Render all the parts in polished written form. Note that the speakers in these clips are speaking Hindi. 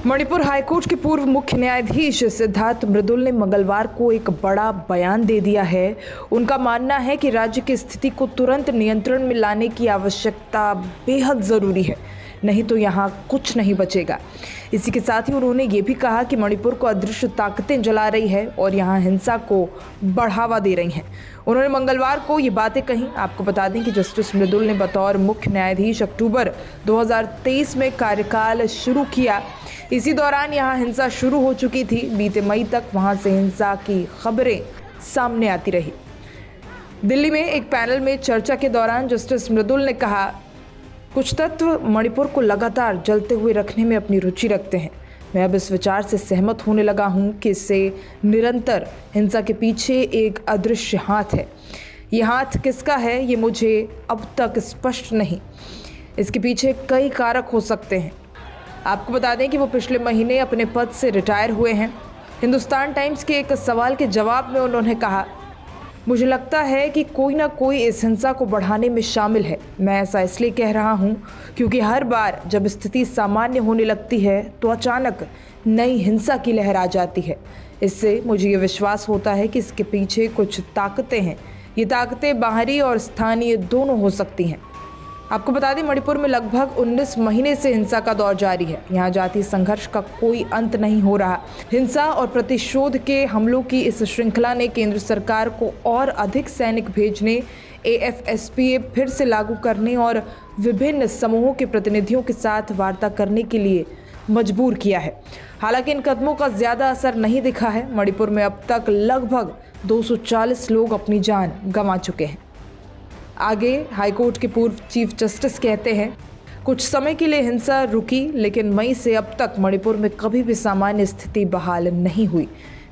मणिपुर हाईकोर्ट के पूर्व मुख्य न्यायाधीश सिद्धार्थ मृदुल ने मंगलवार को एक बड़ा बयान दे दिया है। उनका मानना है कि राज्य की स्थिति को तुरंत नियंत्रण में लाने की आवश्यकता बेहद ज़रूरी है, नहीं तो यहाँ कुछ नहीं बचेगा। इसी के साथ ही उन्होंने ये भी कहा कि मणिपुर को अदृश्य ताकतें जला रही है और यहाँ हिंसा को बढ़ावा दे रही हैं। उन्होंने मंगलवार को ये बातें कहीं। आपको बता दें कि जस्टिस मृदुल ने बतौर मुख्य न्यायाधीश अक्टूबर 2023 में कार्यकाल शुरू किया। इसी दौरान यहाँ हिंसा शुरू हो चुकी थी। बीते मई तक वहाँ से हिंसा की खबरें सामने आती रही। दिल्ली में एक पैनल में चर्चा के दौरान जस्टिस मृदुल ने कहा, कुछ तत्व मणिपुर को लगातार जलते हुए रखने में अपनी रुचि रखते हैं। मैं अब इस विचार से सहमत होने लगा हूं कि इससे निरंतर हिंसा के पीछे एक अदृश्य हाथ है। ये हाथ किसका है ये मुझे अब तक स्पष्ट नहीं। इसके पीछे कई कारक हो सकते हैं। आपको बता दें कि वो पिछले महीने अपने पद से रिटायर हुए हैं। हिंदुस्तान टाइम्स के एक सवाल के जवाब में उन्होंने कहा, मुझे लगता है कि कोई ना कोई इस हिंसा को बढ़ाने में शामिल है। मैं ऐसा इसलिए कह रहा हूं क्योंकि हर बार जब स्थिति सामान्य होने लगती है तो अचानक नई हिंसा की लहर आ जाती है। इससे मुझे ये विश्वास होता है कि इसके पीछे कुछ ताकतें हैं। ये ताकतें बाहरी और स्थानीय दोनों हो सकती हैं। आपको बता दें, मणिपुर में लगभग 19 महीने से हिंसा का दौर जारी है। यहाँ जातीय संघर्ष का कोई अंत नहीं हो रहा। हिंसा और प्रतिशोध के हमलों की इस श्रृंखला ने केंद्र सरकार को और अधिक सैनिक भेजने, AFSPA फिर से लागू करने और विभिन्न समूहों के प्रतिनिधियों के साथ वार्ता करने के लिए मजबूर किया है। हालांकि इन कदमों का ज़्यादा असर नहीं दिखा है। मणिपुर में अब तक लगभग 240 लोग अपनी जान गंवा चुके हैं। आगे हाईकोर्ट के पूर्व चीफ जस्टिस कहते हैं, कुछ समय के लिए हिंसा रुकी, लेकिन मई से अब तक मणिपुर में कभी भी सामान्य स्थिति बहाल नहीं हुई।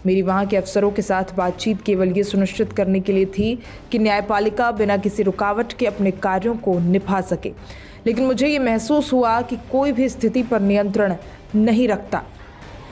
मेरी वहाँ के अफसरों के साथ बातचीत केवल ये सुनिश्चित करने के लिए थी कि न्यायपालिका बिना किसी रुकावट के अपने कार्यों को निभा सके, लेकिन मुझे ये महसूस हुआ कि कोई भी स्थिति पर नियंत्रण नहीं रखता।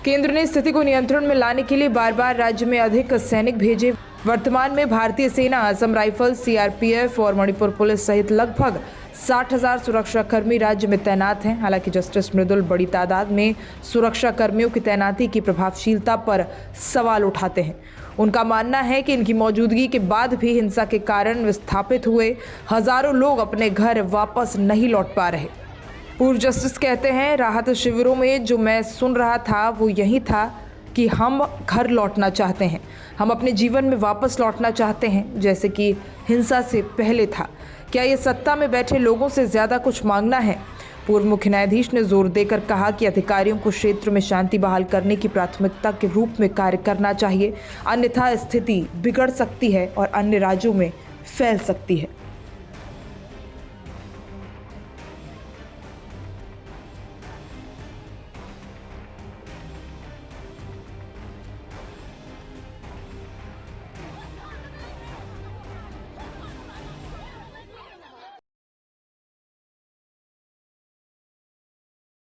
केंद्र ने स्थिति को नियंत्रण में लाने के लिए बार बार राज्य में अधिक सैनिक भेजे। वर्तमान में भारतीय सेना, असम राइफल्स, CRPF और मणिपुर पुलिस सहित लगभग 60,000 सुरक्षाकर्मी राज्य में तैनात हैं। हालांकि जस्टिस मृदुल बड़ी तादाद में सुरक्षाकर्मियों की तैनाती की प्रभावशीलता पर सवाल उठाते हैं। उनका मानना है कि इनकी मौजूदगी के बाद भी हिंसा के कारण विस्थापित हुए हजारों लोग अपने घर वापस नहीं लौट पा रहे। पूर्व जस्टिस कहते हैं, राहत शिविरों में जो मैं सुन रहा था वो यही था कि हम घर लौटना चाहते हैं, हम अपने जीवन में वापस लौटना चाहते हैं जैसे कि हिंसा से पहले था। क्या ये सत्ता में बैठे लोगों से ज़्यादा कुछ मांगना है? पूर्व मुख्य न्यायाधीश ने जोर देकर कहा कि अधिकारियों को क्षेत्र में शांति बहाल करने की प्राथमिकता के रूप में कार्य करना चाहिए, अन्यथा स्थिति बिगड़ सकती है और अन्य राज्यों में फैल सकती है।